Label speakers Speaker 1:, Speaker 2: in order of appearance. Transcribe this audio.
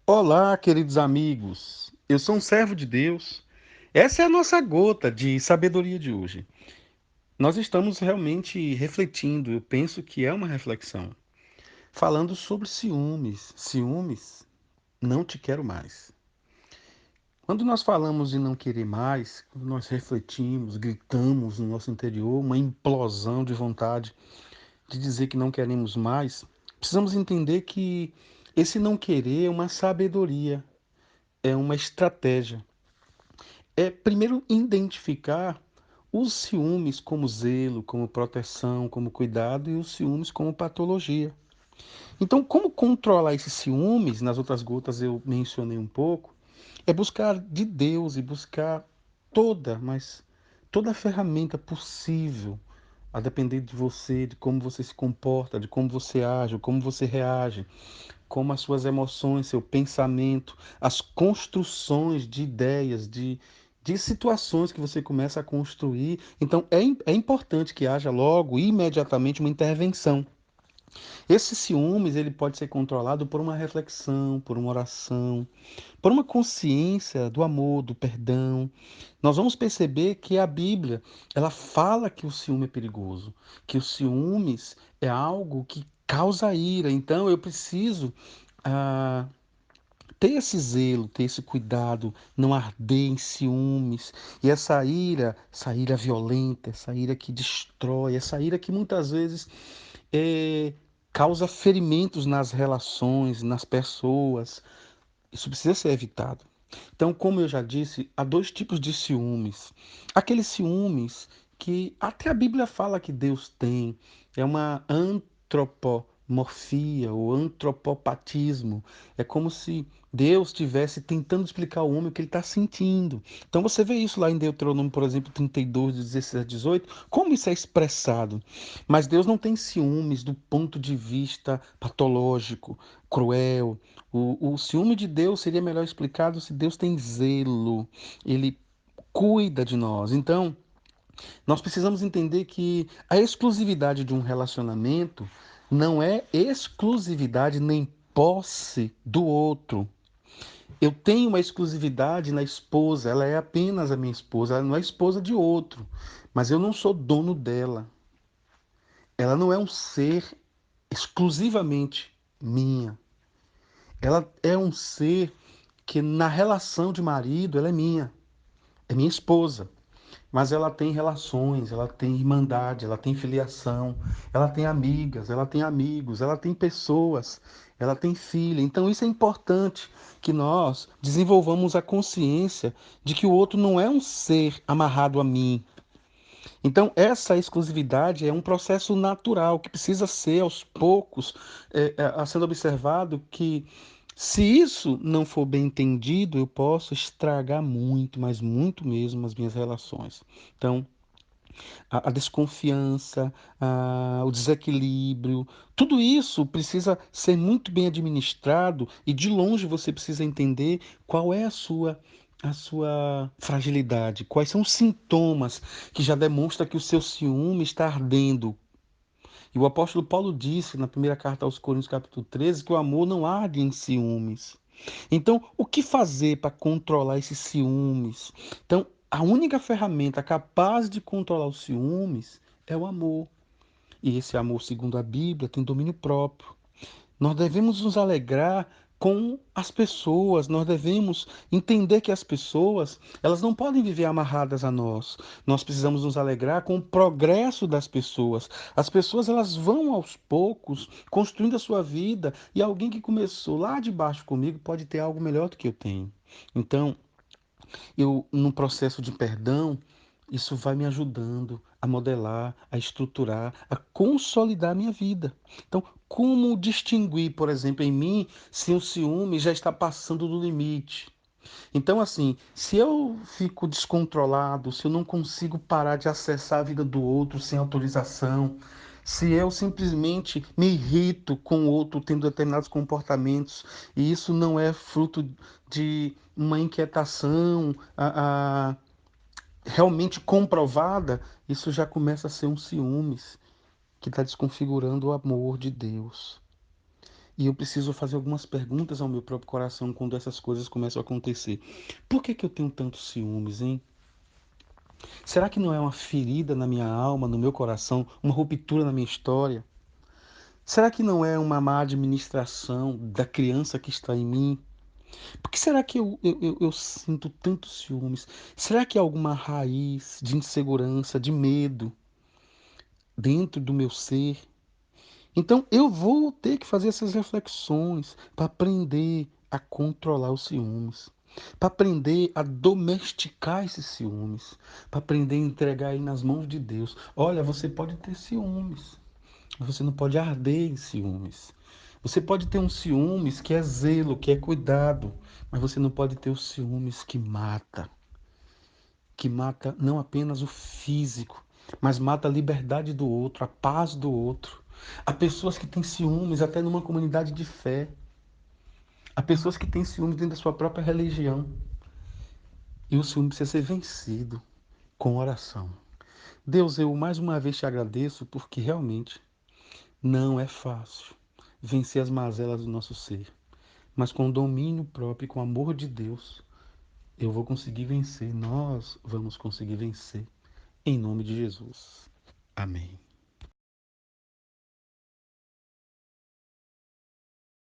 Speaker 1: Olá, queridos amigos. Eu sou um servo de Deus. Essa é a nossa gota de sabedoria de hoje. Nós estamos realmente refletindo, eu penso que é uma reflexão, falando sobre ciúmes. Ciúmes, não te quero mais. Quando nós falamos de não querer mais, quando nós refletimos, gritamos no nosso interior, uma implosão de vontade de dizer que não queremos mais, precisamos entender que esse não querer é uma sabedoria, é uma estratégia. É primeiro identificar os ciúmes como zelo, como proteção, como cuidado e os ciúmes como patologia. Então, como controlar esses ciúmes? Nas outras gotas eu mencionei um pouco, é buscar de Deus e buscar mas toda a ferramenta possível, a depender de você, de como você se comporta, de como você age, como você reage, como as suas emoções, seu pensamento, as construções de ideias, de situações que você começa a construir. Então, é importante que haja logo, imediatamente, uma intervenção. Esse ciúmes, ele pode ser controlado por uma reflexão, por uma oração, por uma consciência do amor, do perdão. Nós vamos perceber que a Bíblia, ela fala que o ciúme é perigoso, que o ciúmes é algo que causa ira. Então, eu preciso ah, ter esse zelo, ter esse cuidado, não arder em ciúmes. E essa ira violenta, essa ira que destrói, essa ira que muitas vezes eh, causa ferimentos nas relações, nas pessoas. Isso precisa ser evitado. Então, como eu já disse, há dois tipos de ciúmes. Aqueles ciúmes que até a Bíblia fala que Deus tem, é uma antropomorfia ou antropopatismo. É como se Deus estivesse tentando explicar ao homem o que ele está sentindo. Então você vê isso lá em Deuteronômio, por exemplo, 32, de 16 a 18, como isso é expressado. Mas Deus não tem ciúmes do ponto de vista patológico, cruel. O ciúme de Deus seria melhor explicado se Deus tem zelo, ele cuida de nós. Então, nós precisamos entender que a exclusividade de um relacionamento não é exclusividade nem posse do outro. Eu tenho uma exclusividade na esposa, ela é apenas a minha esposa, ela não é esposa de outro, mas eu não sou dono dela. Ela não é um ser exclusivamente minha. Ela é um ser que na relação de marido ela é minha esposa, mas ela tem relações, ela tem irmandade, ela tem filiação, ela tem amigas, ela tem amigos, ela tem pessoas, ela tem filha. Então isso é importante que nós desenvolvamos a consciência de que o outro não é um ser amarrado a mim. Então essa exclusividade é um processo natural que precisa ser aos poucos sendo observado que se isso não for bem entendido, eu posso estragar muito, mas muito mesmo as minhas relações. Então, a desconfiança, o desequilíbrio, tudo isso precisa ser muito bem administrado e de longe você precisa entender qual é a sua fragilidade, quais são os sintomas que já demonstram que o seu ciúme está ardendo. E o apóstolo Paulo disse na primeira carta aos Coríntios, capítulo 13, que o amor não arde em ciúmes. Então, o que fazer para controlar esses ciúmes? Então, a única ferramenta capaz de controlar os ciúmes é o amor. E esse amor, segundo a Bíblia, tem domínio próprio. Nós devemos nos alegrar com as pessoas, nós devemos entender que as pessoas, elas não podem viver amarradas a nós. Nós precisamos nos alegrar com o progresso das pessoas. As pessoas, elas vão aos poucos construindo a sua vida e alguém que começou lá de baixo comigo pode ter algo melhor do que eu tenho. Então, eu, no processo de perdão, isso vai me ajudando a modelar, a estruturar, a consolidar a minha vida. Então, como distinguir, por exemplo, em mim, se o ciúme já está passando do limite? Então, assim, se eu fico descontrolado, se eu não consigo parar de acessar a vida do outro sem autorização, se eu simplesmente me irrito com o outro tendo determinados comportamentos, e isso não é fruto de uma inquietação realmente comprovada, isso já começa a ser um ciúmes que está desconfigurando o amor de Deus. E eu preciso fazer algumas perguntas ao meu próprio coração quando essas coisas começam a acontecer. Por que que eu tenho tantos ciúmes, hein? Será que não é uma ferida na minha alma, no meu coração, uma ruptura na minha história? Será que não é uma má administração da criança que está em mim? Por que será que eu sinto tantos ciúmes? Será que há alguma raiz de insegurança, de medo dentro do meu ser? Então eu vou ter que fazer essas reflexões para aprender a controlar os ciúmes, para aprender a domesticar esses ciúmes, para aprender a entregar ele nas mãos de Deus. Olha, você pode ter ciúmes, mas você não pode arder em ciúmes. Você pode ter um ciúmes que é zelo, que é cuidado, mas você não pode ter os ciúmes que mata não apenas o físico, mas mata a liberdade do outro, a paz do outro. Há pessoas que têm ciúmes até numa comunidade de fé. Há pessoas que têm ciúmes dentro da sua própria religião. E o ciúme precisa ser vencido com oração. Deus, eu mais uma vez te agradeço porque realmente não é fácil vencer as mazelas do nosso ser. Mas com o domínio próprio e com o amor de Deus, eu vou conseguir vencer. Nós vamos conseguir vencer. Em nome de Jesus. Amém.